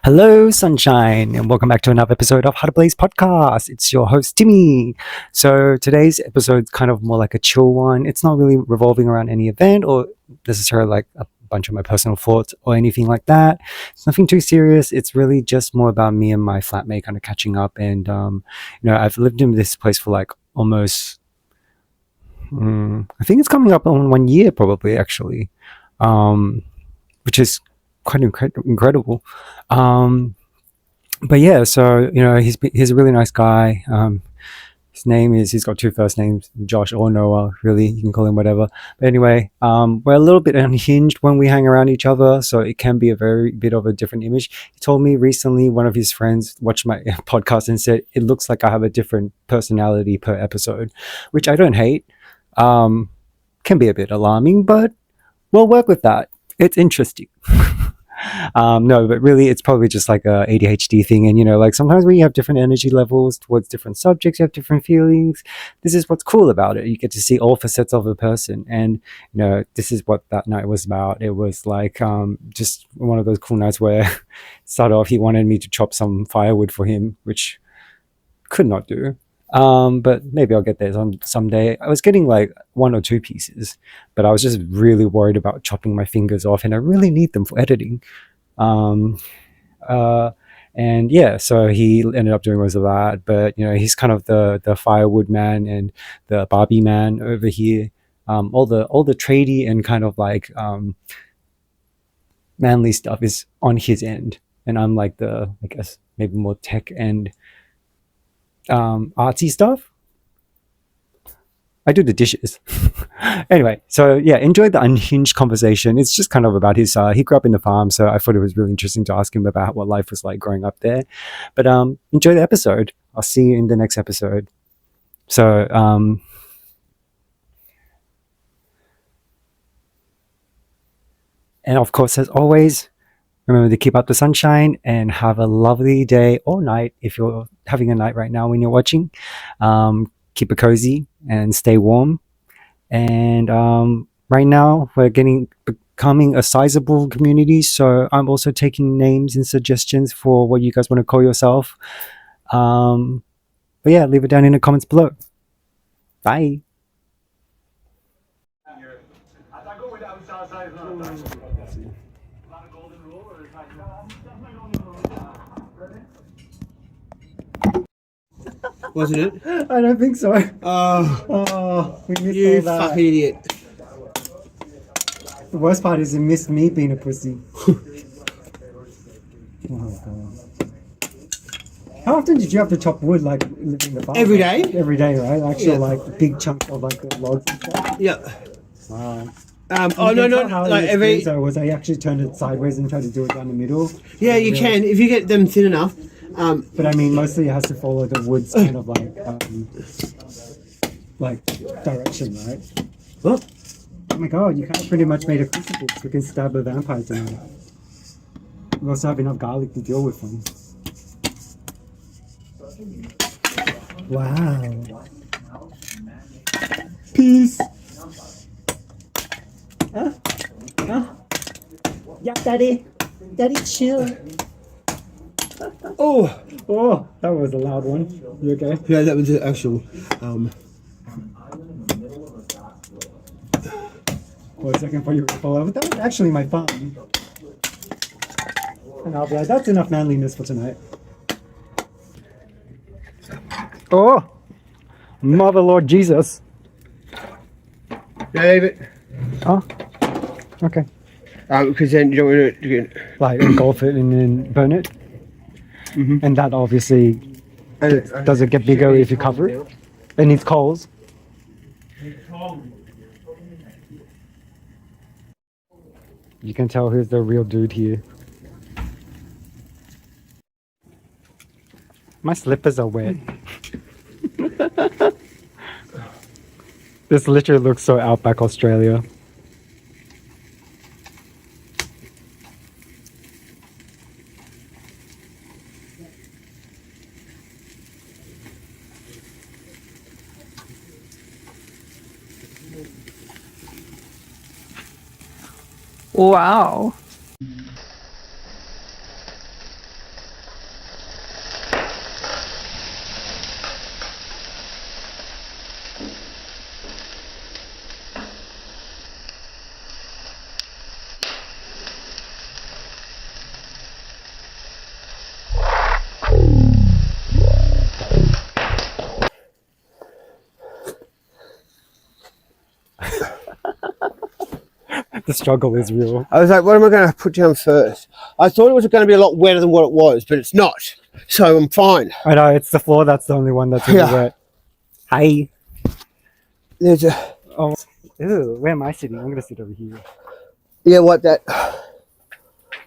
Hello, sunshine, and welcome back to another episode of heartablazepodcast. It's your host, Timmy. So today's episode's kind of more like a chill one. It's not really revolving around any event or necessarily like a bunch of my personal thoughts or anything like that. It's nothing too serious. It's really just more about me and my flatmate kind of catching up. And, I've lived in this place for like almost, I think it's coming up on 1 year probably, actually, which is quite incredible. But yeah, so he's a really nice guy. He's got two first names, Josh or Noah. Really, you can call him whatever. But anyway, we're a little bit unhinged when we hang around each other, so it can be a very bit of a different image. He told me recently one of his friends watched my podcast and said it looks like I have a different personality per episode, which I don't hate. Can be a bit alarming, but we'll work with that. It's interesting. No, but really it's probably just like a ADHD thing. And like sometimes when you have different energy levels towards different subjects, you have different feelings. This is what's cool about it. You get to see all facets of a person. And this is what that night was about. It was like just one of those cool nights where started off, he wanted me to chop some firewood for him, which could not do. But maybe I'll get there someday. I was getting like 1 or 2 pieces, but I was just really worried about chopping my fingers off, and I really need them for editing. And yeah, so he ended up doing most of that. But he's kind of the firewood man and the Barbie man over here. All the tradie and kind of like manly stuff is on his end, and I'm like I guess maybe more tech and artsy stuff. I do the dishes. Anyway, so yeah, enjoyed the unhinged conversation. It's just kind of about he grew up in the farm, so I thought it was really interesting to ask him about what life was like growing up there. But enjoy the episode. I'll see you in the next episode. So and of course, as always, remember to keep up the sunshine and have a lovely day or night if you're having a night right now when you're watching. Keep it cozy and stay warm. And right now we're becoming a sizable community, so I'm also taking names and suggestions for what you guys want to call yourself. But yeah, leave it down in the comments below. Bye. Wasn't it? I don't think so. Oh, we missed you all that. fucking idiot. The worst part is you missed me being a pussy. Oh, God. How often did you have to chop wood, like living in the farm? Every day. Every day, right? Actual, Yeah. like big chunks of like the logs and stuff. Yeah. Wow. Oh no, not like every. So was I actually turned it sideways and tried to do it down the middle? Yeah, you can if you get them thin enough. But I mean, mostly it has to follow the wood's kind of like direction, right? What? Oh my God, you kind of pretty much made a crucifix. We can stab a vampire tonight. We also have enough garlic to deal with them. Wow. Peace. Huh? Yeah, Daddy. Daddy, chill. Oh, that was a loud one. You okay? Yeah, that was the actual. Wait a second for you to follow. But that was actually my phone. And I'll be like, that's enough manliness for tonight. Oh, Mother Lord Jesus. Yeah, leave it. Oh, okay. Because then you don't want to get. Like engulf it and then burn it. Mm-hmm. And that obviously does it get bigger if you cover it? It needs coals. You can tell who's the real dude here. My slippers are wet. This literally looks so outback Australia. Wow. The struggle is real. I was like, what am I going to put down first? I thought it was going to be a lot wetter than what it was, but it's not. So I'm fine. I know, it's the floor that's the only one that's really wet. Hi. There's a... Oh, ew, where am I sitting? I'm going to sit over here. Yeah, what that...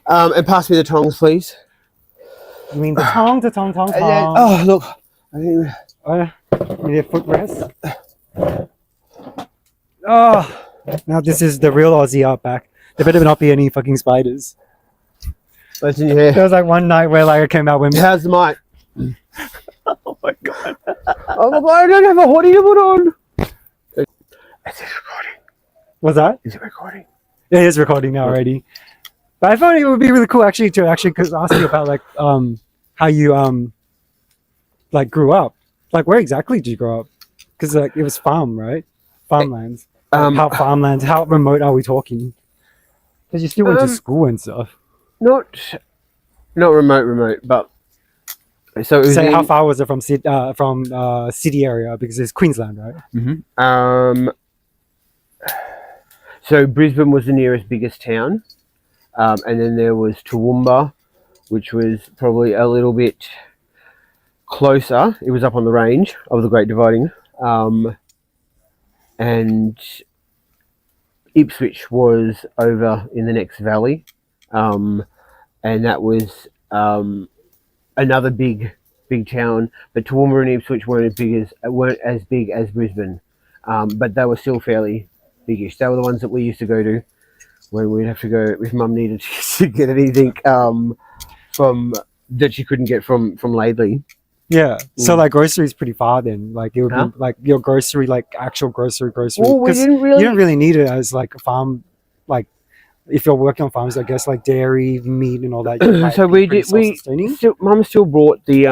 and pass me the tongs, please. You mean the tong. Oh, look. I think... You need a footrest? Oh, now this is the real Aussie outback. There better not be any fucking spiders. What's in your hair? There was like one night where like I came out with me. How's the mic? Oh my god. Oh my god, I don't have a hoodie to put on. Is it recording? What's that? Is it recording? It is recording now already. But I thought it would be really cool actually to ask you about like how you like grew up. Like where exactly did you grow up? Because like it was farm, right? Farmlands. How remote are we talking? Because you still went to school and stuff. Not remote, but so it was how far was it from city area? Because it's Queensland, right? Mm-hmm. So Brisbane was the nearest biggest town, and then there was Toowoomba, which was probably a little bit closer. It was up on the range of the Great Dividing, and Ipswich was over in the next valley, and that was another big town. But Toowoomba and Ipswich weren't as big as Brisbane, but they were still fairly biggish. They were the ones that we used to go to when we'd have to go if Mum needed to get anything from that she couldn't get from Laidley. Yeah, so like grocery is pretty far then. Like it would be like your grocery, like actual grocery. Well, we didn't really. You don't really need it as like a farm. Like if you're working on farms, I guess like dairy, meat, and all that. So we did. Mum still brought the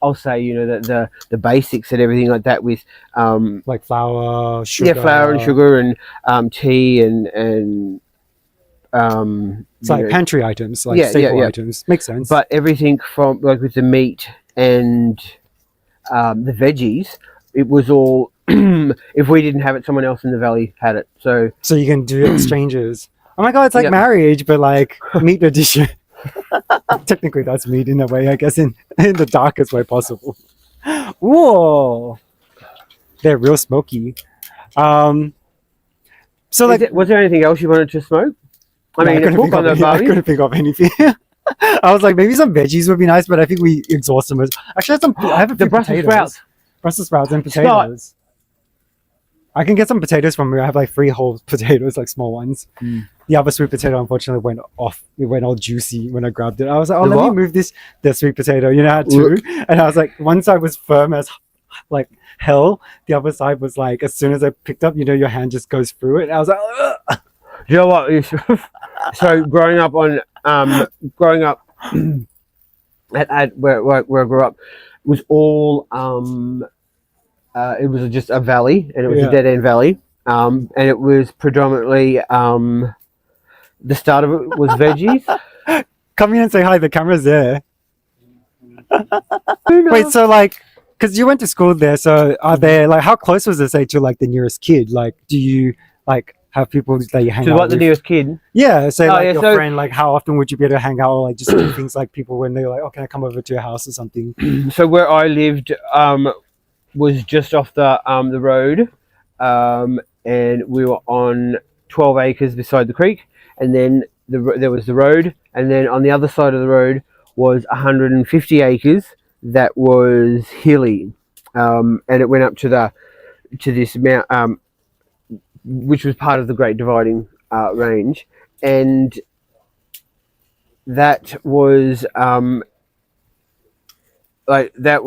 I'll say the basics and everything like that with like flour, sugar. Yeah, flour and sugar and tea and it's like pantry items, like staple items. Makes sense. But everything from like with the meat and the veggies, it was all if we didn't have it, someone else in the valley had it. So you can do exchanges. Oh my god, it's like marriage, but like meat addition. Technically, that's meat in a way, I guess, in the darkest way possible. Whoa, they're real smoky. So like, was there anything else you wanted to smoke? I couldn't think of anything. I was like, maybe some veggies would be nice, but I think we exhaust them. Actually, I have a few potatoes. Brussels sprouts and potatoes. I can get some potatoes from here. I have like 3 whole potatoes, like small ones. The other sweet potato, unfortunately, went off. It went all juicy when I grabbed it. I was like, oh, let me move the sweet potato. I had 2. And I was like, one side was firm as like hell. The other side was like, as soon as I picked up, your hand just goes through it. And I was like, ugh. Do you know what? So growing up at where I grew up was all it was just a valley, and it was a dead end valley, and it was predominantly the start of it was veggies. Come here and say hi. The camera's there. Wait, so like, because you went to school there, so are there like how close was it say to like the nearest kid? Like, do you like have people that you hang out with? The nearest kid? Yeah, say your friend, like how often would you be able to hang out or like just do things like people when they're like, oh, can I come over to your house or something? So where I lived was just off the road, and we were on 12 acres beside the creek, and then there was the road, and then on the other side of the road was 150 acres that was hilly, and it went up to this mount, which was part of the Great Dividing Range, and that was like that.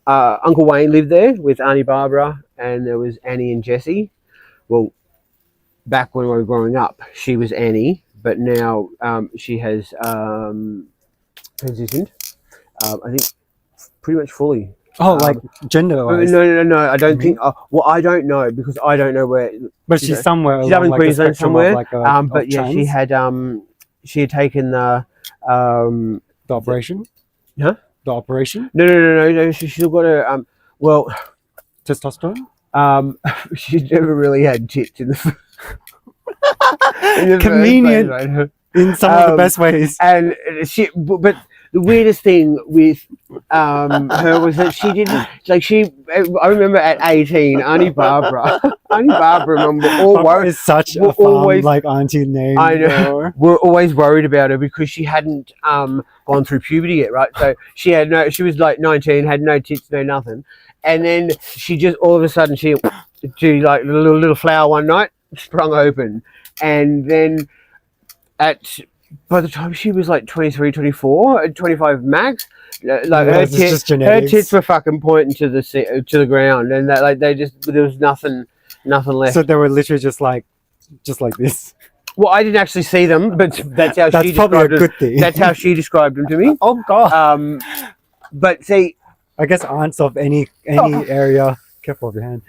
Uncle Wayne lived there with Auntie Barbara, and there was Annie and Jessie. Well, back when we were growing up, she was Annie, but now she has transitioned. I think pretty much fully. Oh, like gender-wise? No. I don't think. Well, I don't know because I don't know where. But she's somewhere. She's up in Queensland somewhere. But yeah, she had taken the operation. Huh? The operation? No. She still got a testosterone. She never really had tits in the. In the first Convenient. place, right? In some of the best ways. And but the weirdest thing with her was that she didn't I remember at 18, Auntie Barbara, and Mum were all Barbara worried. is such We're a fun, always- like auntie name. I know. though. We're always worried about her because she hadn't gone through puberty yet, right? So she was like 19, had no tits, no nothing, and then she just all of a sudden she like a little flower one night sprung open, and then by the time she was like 23, 24, 25 max, like Yeah, it's just her genetics. tits were fucking pointing to the ground, and that like there was nothing left. So they were literally just like this. Well, I didn't actually see them, but that's how That's she probably a described good them. thing. That's how she described them to me. Oh god. But see, I guess aunts of any area. Careful of your hand.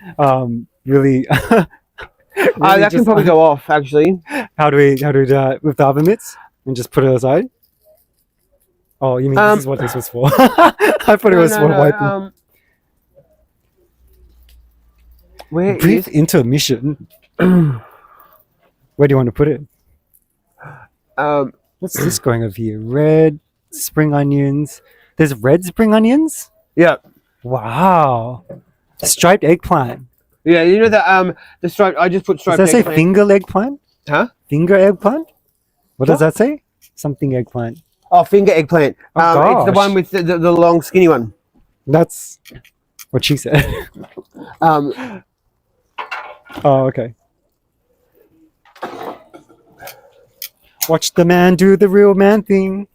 Really. really that can probably go off actually. How do we do that with the oven mitts and just put it aside? Oh, you mean this is what this was for? I thought it was for wiping. Where Brief is intermission. Where do you want to put it? What's this going over here? Red spring onions. There's red spring onions? Yeah. Wow. Striped eggplant. Yeah, you know the stripe. I just put Does striped that say eggplant. finger eggplant? Huh? Finger eggplant? What does that say? Something eggplant. Oh, finger eggplant. Oh, it's the gosh. one with the long skinny one. That's what she said. Um, Oh, okay. Watch the man do the real man thing.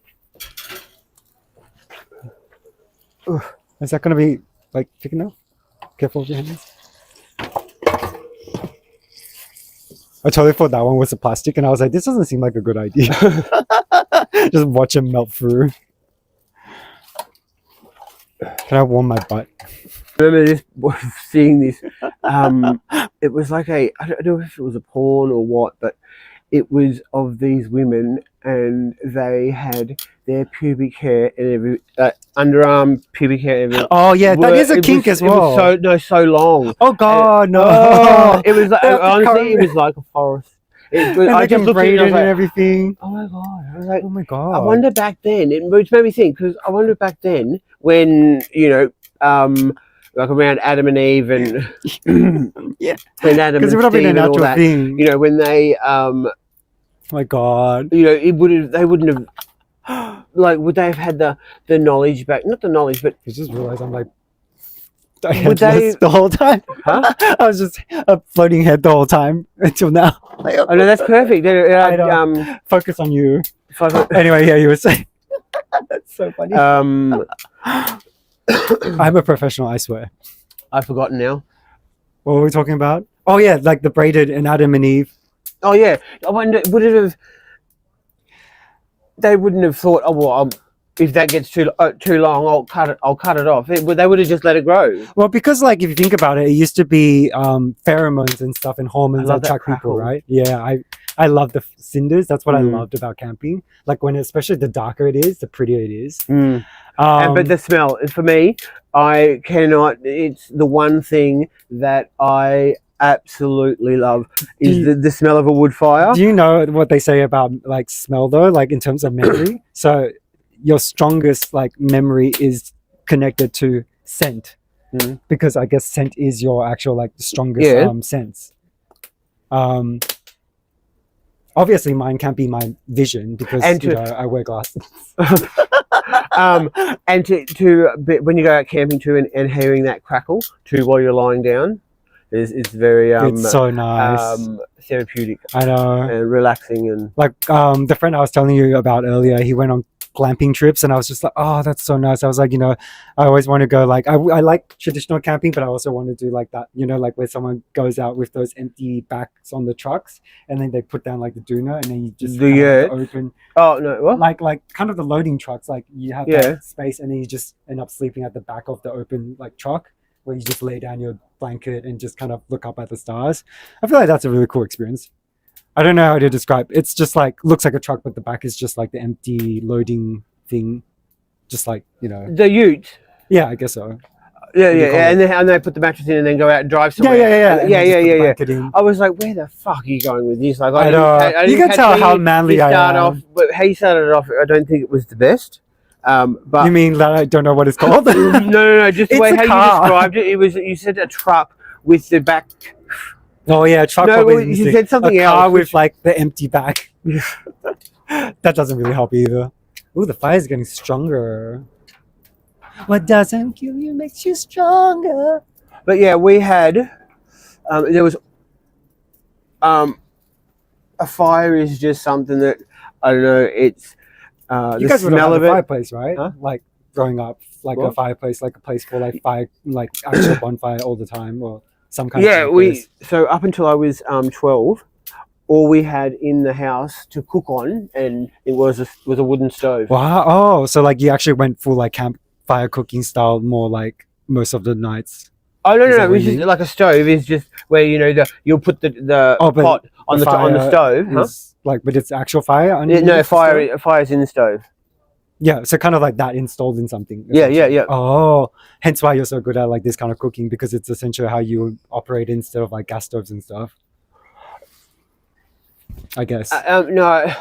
Is that going to be like thick enough? Careful with your hands. I totally thought that one was a plastic, and I was like, this doesn't seem like a good idea. Just watch it melt through. Can I warm my butt? remember this, seeing this. It was like I don't know if it was a porn or what, but it was of these women, and they had their pubic hair and underarm pubic hair. And Oh yeah, that is a kink as well. It was so long. Oh god, no! Oh, it was like, They have to honestly, cover it was like a forest. And I they just can looked at it braid and I it was and like, everything. oh my god! I was like, Oh my god! I wonder back then, which made me think, because I wonder back then when like around Adam and Eve and Yeah, when Adam because and it would have been Steve a and all natural that, thing. when they Oh my god! it they wouldn't have would they have had the knowledge back? Not the knowledge, but I just realized I'm like I Would had they- the whole time. Huh? I was just a floating head the whole time until now. oh no, that's perfect. I know. Focus on you. Fuck- Anyway, yeah, you were saying. That's so funny. I'm a professional, I swear. I've forgotten now. What were we talking about? Oh yeah, like the braided in Adam and Eve. Oh yeah, I wonder would it have? They wouldn't have thought, oh well, if that gets too long, I'll cut it off. They would have just let it grow. Well, because like if you think about it, it used to be pheromones and stuff and hormones I love that that attract people, crackle. right? Yeah, I love the cinders. That's what I Mm. loved about camping. Like when, especially the darker it is, the prettier it is. But the smell, for me, I cannot. It's the one thing that I absolutely love is the smell of a wood fire. Do you know what they say about like smell though? Like in terms of memory, so your strongest like memory is connected to scent, because I guess scent is your actual like strongest sense. Obviously, mine can't be my vision because I wear glasses. And to when you go out camping too, and hearing that crackle too while you're lying down, it's very It's so nice. therapeutic I know. and relaxing and Like the friend I was telling you about earlier, he went on glamping trips, and I was just like, oh, that's so nice. I was like, I always want to go. Like I like traditional camping, but I also want to do like that, like where someone goes out with those empty backs on the trucks, and then they put down like the doona, and then you just The kind of yurt? open, oh no, what? like kind of the loading trucks. Like you have Yeah. that space, and then you just end up sleeping at the back of the open like truck, where you just lay down your blanket and just kind of look up at the stars. I feel like that's a really cool experience. I don't know how to describe. It's just like looks like a truck, but the back is just like the empty loading thing, just like The ute. Yeah, I guess so. Yeah, What do you call it? and they put the mattress in and then go out and drive Yeah, somewhere. yeah. And then just put the Yeah. blanket in. I was like, where the fuck are you going with this? Like, I know. I You didn't can tell catch how you manly I start am. off, but how you started it off, I don't think it was the best. But You mean that I don't know what it's called? no. Just the It's way a how car. you described it. It was you said a truck with the back. Oh yeah, truck. No, probably well, you missing. said something a car else, with which- like the empty back. That doesn't really help either. Ooh, the fire's getting stronger. What doesn't kill you makes you stronger. But yeah, we had. There was. A fire is just something that I don't know. It's You the guys would have smell had of a it. fireplace, right? Huh? Like growing up, like a What? fireplace, like a place for like fire, like actual bonfire all the time, or some kind of Yeah, fireplace. so up until I was 12, all we had in the house to cook on, and it was a wooden stove. Wow. Oh, so like you actually went full like campfire cooking style, more like most of the nights. Oh Is that no! what It's you just mean? like a stove is just where you'll put the Oh, but pot on the stove. Huh? Is, like, but it's actual fire Yeah, underneath no, the stove? fire's in the stove. Yeah, so kind of like that installed in something. Yeah. Oh, hence why you're so good at like this kind of cooking, because it's essentially how you operate instead of like gas stoves and stuff. I guess. No,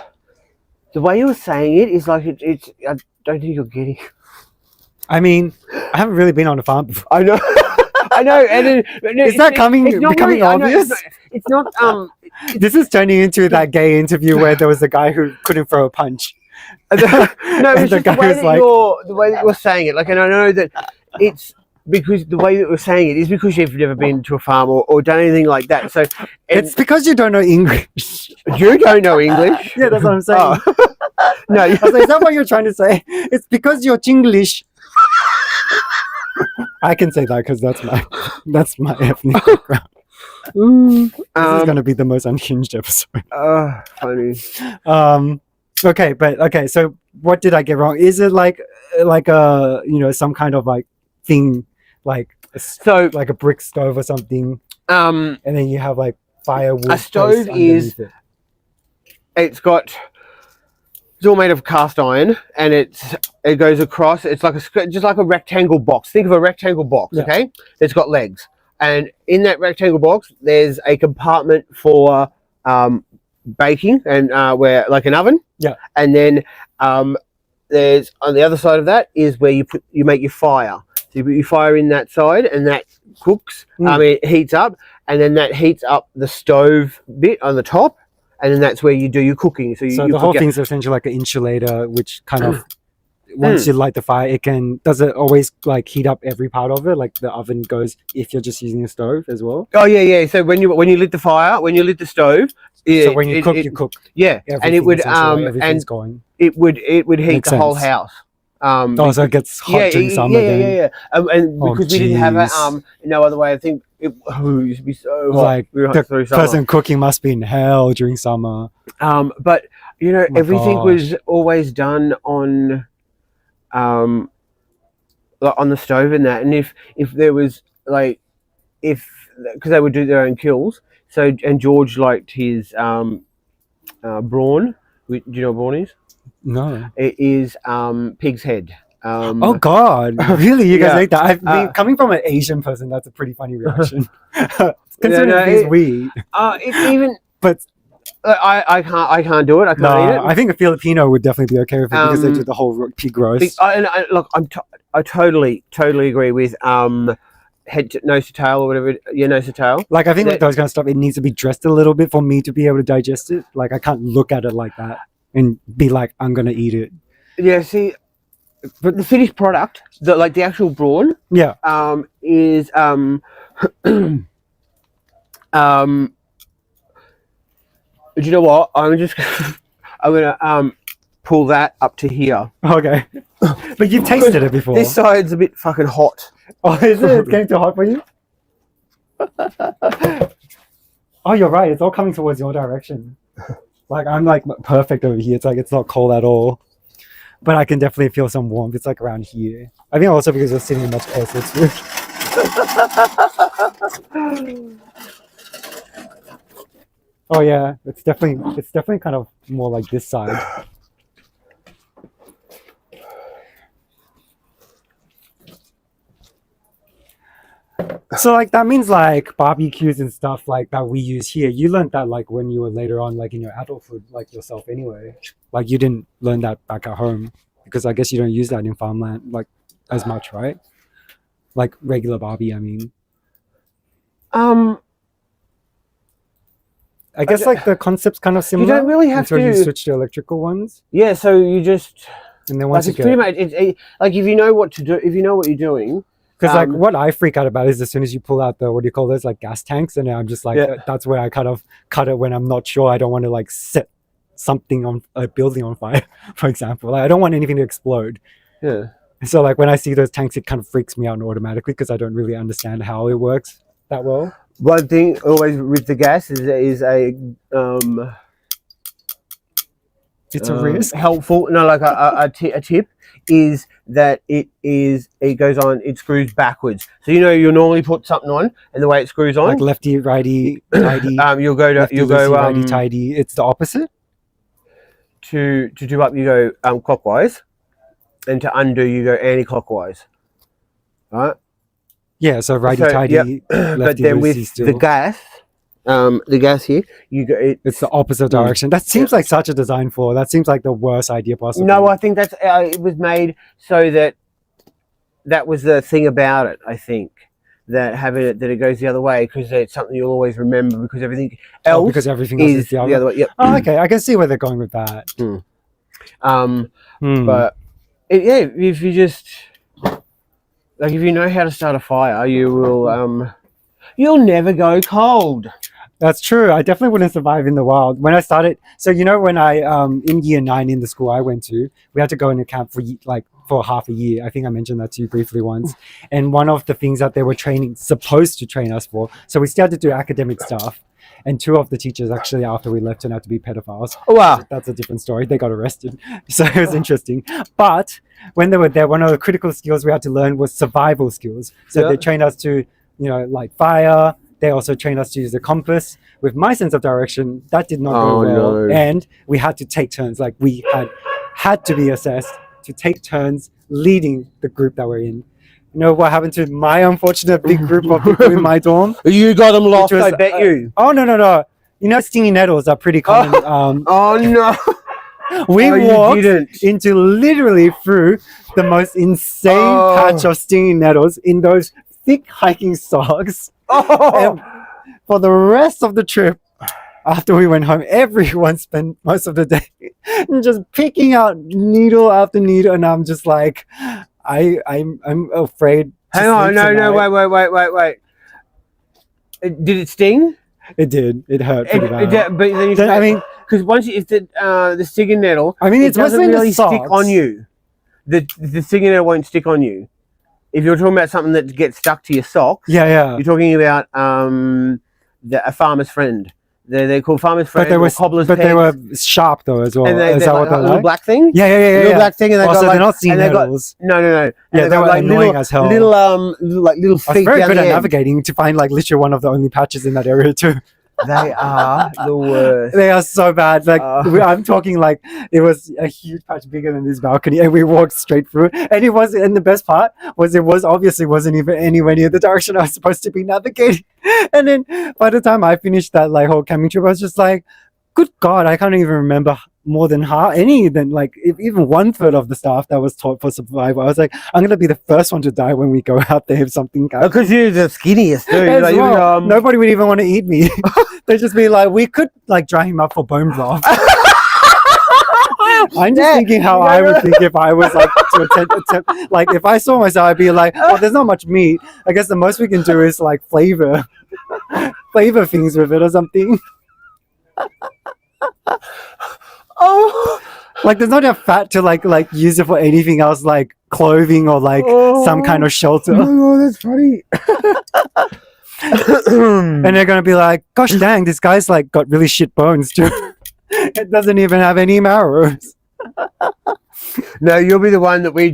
the way you were saying it is like it's. I don't think you're getting. I mean, I haven't really been on a farm before. I know. I know, and then, Is that becoming really, I know, obvious? It's not. This is turning into that gay interview where there was a guy who couldn't throw a punch. No, And it's the just guy was like- the way that you're saying it. Like, and I know that it's because the way that you're saying it is because you've never been to a farm or done anything like that. So It's because you don't know English. you don't know English. Yeah, that's what I'm saying. Oh. No, I was like, is that what you're trying to say? It's because you're Chinglish. I can say that because that's my ethnic background. This is going to be the most unhinged episode. Funny. Okay. So what did I get wrong? Is it like a some kind of like thing like So like a brick stove or something, um, and then you have like firewood? a stove is it's all made of cast iron, and it goes across. It's like just like a rectangle box. Think of a rectangle box, Yeah. okay? It's got legs, and in that rectangle box, there's a compartment for baking and where like an oven. Yeah. And then there's on the other side of that is where you make your fire. So you put your fire in that side, and that cooks. It heats up, and then that heats up the stove bit on the top. And then that's where you do your cooking. So the whole thing's essentially like an insulator, which kind of once you light the fire, does it always like heat up every part of it? Like the oven goes if you're just using a stove as well. Oh yeah. So when you lit the fire, when you lit the stove, So when you cook, you cook. Yeah, and it would everything's going. it would heat Makes the whole sense. house. So it gets hot during summer. Yeah. And Oh, because we didn't have it, jeez. no other way. I think it used to be so hot. Like we were hot the through summer. person cooking must be in hell during summer. But my everything gosh. was always done on the stove and that. And if there was like because they would do their own kills. So and George liked his brawn. Do you know what brawn is? No. It is pig's head. Oh God! Really? You guys Yeah. like that? I mean, coming from an Asian person, that's a pretty funny reaction. Considering no, things we eat, It's even. but I can't do it. I can't eat it. I think a Filipino would definitely be okay with it because they do the whole pig roast. Look, I totally agree with head to nose to tail or whatever. Yeah, nose to tail. Like I think with those kind of stuff, it needs to be dressed a little bit for me to be able to digest it. Like I can't look at it like that and be like, I'm gonna eat it. Yeah. See, but the finished product, the actual brawn, Yeah. is do you know what? I'm gonna pull that up to here. Okay. But you've tasted it before. This side's a bit fucking hot. Oh, is it? It's getting too hot for you? Oh, you're right. It's all coming towards your direction. Like I'm like perfect over here. It's like it's not cold at all. But I can definitely feel some warmth. It's like around here. I think also because we're sitting much closer to it. Oh yeah, it's definitely kind of more like this side. So like that means like barbecues and stuff like that we use here. You learned that like when you were later on, like in your adulthood, like yourself anyway. Like you didn't learn that back at home because I guess you don't use that in farmland like as much, right? Like regular barbie, I mean. I guess like the concept's kind of similar. You don't really have until to. you switch to electrical ones, Yeah, so you just and then like once it's you pretty get, much like if you know what to do, if you know what you're doing. because like what I freak out about is as soon as you pull out the, what do you call those, like gas tanks, and I'm just like, that's where I kind of cut it when I'm not sure. I don't want to like set something on a building on fire, for example. Like I don't want anything to explode. Yeah. So like when I see those tanks, it kind of freaks me out automatically because I don't really understand how it works that well. One thing always with the gas is It's a risk. helpful. No, like a tip is that it goes on. It screws backwards. So you know you'll normally put something on, and the way it screws on, Like lefty, righty, tighty. you'll go righty, tighty. It's the opposite. To do up, you go clockwise, and to undo, you go anti-clockwise. Right? Yeah. So righty, tighty. Yep. But then with still. the gas here, you go. It's the opposite direction. That seems like such a design flaw. That seems like the worst idea possible. No, I think that's it was made so that was the thing about it. I think that having it that it goes the other way because it's something you'll always remember because everything else because everything else is the other way. Yep. Oh, okay. I can see where they're going with that. But if you just like if you know how to start a fire, you will you'll never go cold. That's true. I definitely wouldn't survive in the wild. When I started, so you know, when I in year 9 in the school I went to, we had to go into camp for half a year. I think I mentioned that to you briefly once. And one of the things that they were supposed to train us for, so we still had to do academic stuff. And 2 of the teachers actually, after we left, turned out to be pedophiles. Oh, wow. That's a different story. They got arrested. So it was interesting. But when they were there, one of the critical skills we had to learn was survival skills. So they trained us to, light fire. They also trained us to use a compass. With my sense of direction, that did not go well. No. And we had to take turns. Like we had to be assessed to take turns leading the group that we're in. You know what happened to my unfortunate big group of people in my dorm? You got them lost, I bet you. Oh, no. You know, stinging nettles are pretty common. Oh, no. We walked into literally through the most insane patch of stinging nettles in those thick hiking socks. And for the rest of the trip, after we went home, everyone spent most of the day just picking out needle after needle, and I'm just like, I'm afraid. Hang on, no, wait. Did it sting? It did. It hurt pretty bad. But then because once if the stinging nettle, it doesn't really stick on you. The stinging nettle won't stick on you. If you're talking about something that gets stuck to your socks, you're talking about a farmer's friend. They're called farmer's friend. But they were sharp though as well. And is that like, what they're little like? black thing? Yeah. Little black thing, and they got so like, they're not seeing nettles. No. Yeah, they were like annoying as hell. Little feet. I was very good at navigating to find like literally one of the only patches in that area too. They are the worst. They are so bad. Like I'm talking like it was a huge patch bigger than this balcony, and we walked straight through it. And the best part was it obviously wasn't even anywhere near the direction I was supposed to be navigating. And then by the time I finished that like whole camping trip, I was just like, good God, I can't even remember more than even 1/3 of the stuff that was taught for survival. I was like, I'm gonna be the first one to die when we go out there if something comes. Because you're the skinniest dude. Nobody would even want to eat me. They'd just be like, we could like dry him up for bone broth. I'm just thinking how I would think if I was like to attempt like if I saw myself, I'd be like, oh, there's not much meat. I guess the most we can do is like flavor things with it or something. Like there's not enough fat to like use it for anything else like clothing or like some kind of shelter. Oh, that's funny. And they're gonna be like, gosh dang, this guy's like got really shit bones too. It doesn't even have any marrows. No, you'll be the one that we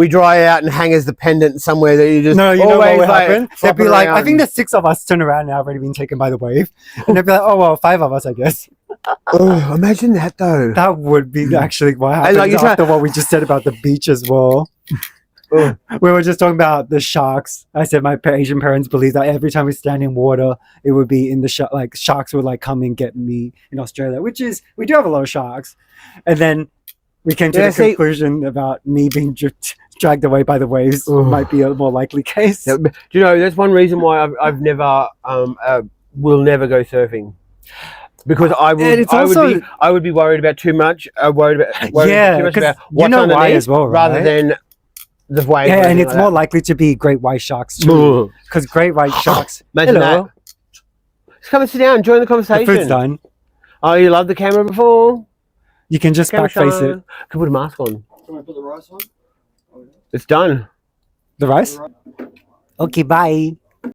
dry out and hang as the pendant somewhere that you just no, you know what would like, happen? They'd be like, I think there's 6 of us turn around now already been taken by the wave. And they'd be like, oh well, 5 of us I guess. Oh, imagine that though. That would be actually what happens after what we just said about the beach as well. Oh. We were just talking about the sharks. I said my Asian parents believe that every time we stand in water, it would be in the like sharks would like come and get me in Australia, which is we do have a lot of sharks. And then we came to the conclusion about me being dragged away by the waves might be a more likely case. Do you know that's one reason why I've never will never go surfing. Because I would be worried about too much. Worried about too much about what's underneath, as well, right? rather than the wave. Yeah, and it's more likely to be great white sharks too. Because great white sharks. Imagine that. Just come and sit down and join the conversation. The food's done. Oh, you loved the camera before? You can just back face it. Can put a mask on. Can I put the rice on? It's done. The rice? Okay, bye.